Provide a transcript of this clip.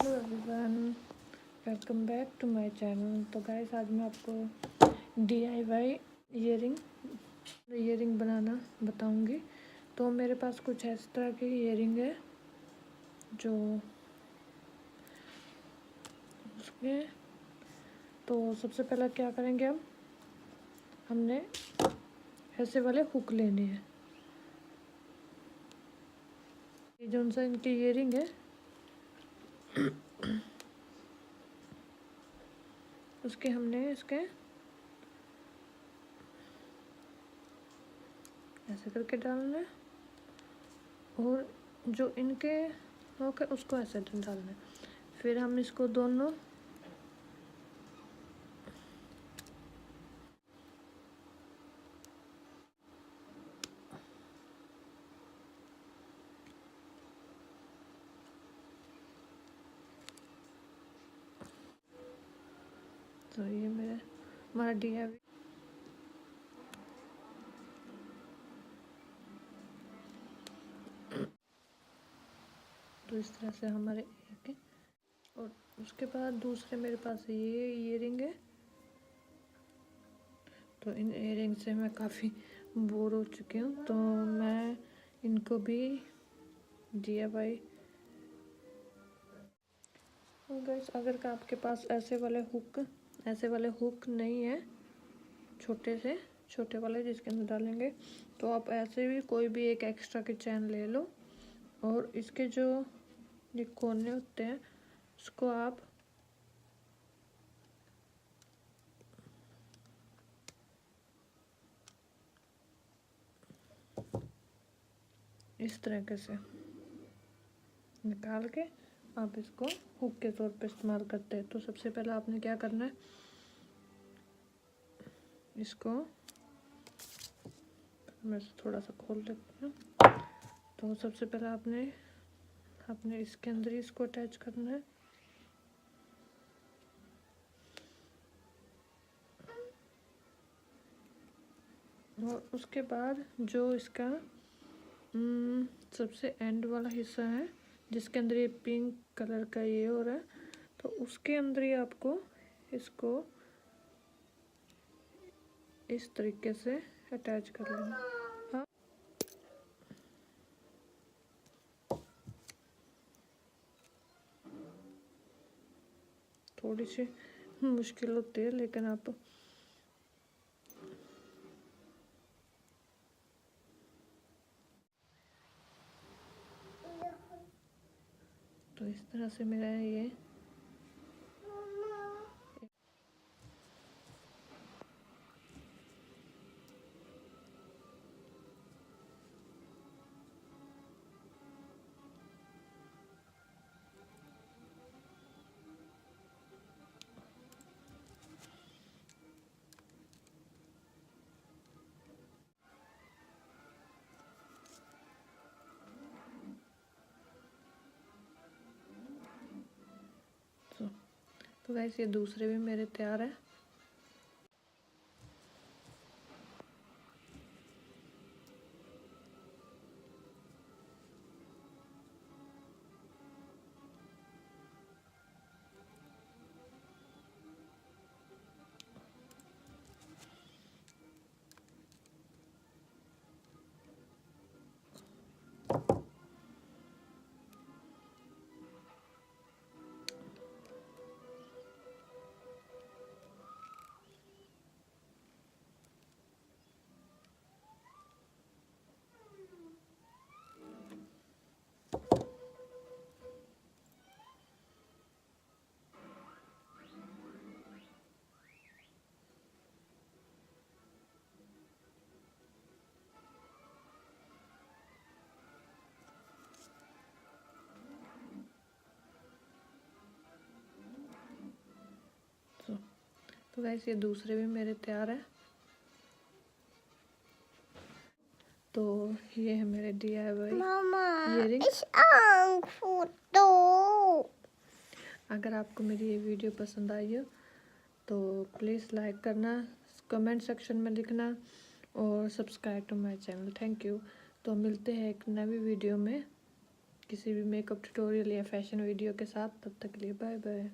Hello everyone, welcome back to my channel. तो guys आज मैं आपको DIY ईयरिंग बनाना बताऊंगी। तो मेरे पास कुछ इस तरह की ईयरिंग है जो उसके। तो सबसे पहले क्या करेंगे, हमने ऐसे वाले हुक लेने हैं। ये जो सा इनकी ईयरिंग है उसके हमने इसके ऐसे करके डालना है और जो इनके हुक है उसको ऐसे डालना है। फिर हम इसको दोनों तो ये हमारा DIY तो इस तरह से हमारे एक है। और उसके बाद दूसरे मेरे पास ये ईयरिंग है। तो इन ईयरिंग से मैं काफ़ी बोर हो चुकी हूँ, तो मैं इनको भी DIY। गाइस अगर आपके पास ऐसे वाले हुक नहीं है, छोटे वाले जिसके अंदर डालेंगे, तो आप ऐसे भी कोई भी एक एक्स्ट्रा की चैन ले लो और इसके जो ये कोने होते हैं उसको आप इस तरीके से निकाल के आप इसको हुक के तौर पे इस्तेमाल करते हैं। तो सबसे पहले आपने क्या करना है, इसको मैं थोड़ा सा खोल देती हूँ। तो सबसे पहले आपने इसके अंदर ही इसको अटैच करना है। और उसके बाद जो इसका सबसे एंड वाला हिस्सा है जिसके अंदर ये पिंक कलर का ये हो रहा है, तो उसके अंदर ही आपको इसको इस तरीके से अटैच कर लेना। हाँ, थोड़ी सी मुश्किल होती है लेकिन आप तो इस तरह से मेरा ये तो गाइस ये दूसरे भी मेरे तैयार है। तो गाइस ये दूसरे भी मेरे तैयार है। तो ये है मेरे DIY ईयरिंग्स। अगर आपको मेरी ये वीडियो पसंद आई हो तो प्लीज़ लाइक करना, कमेंट सेक्शन में लिखना और subscribe to my channel. Thank you. तो मिलते हैं एक नई वीडियो में। किसी भी मेकअप ट्यूटोरियल या फैशन वीडियो के साथ। तब तक के लिए बाय बाय।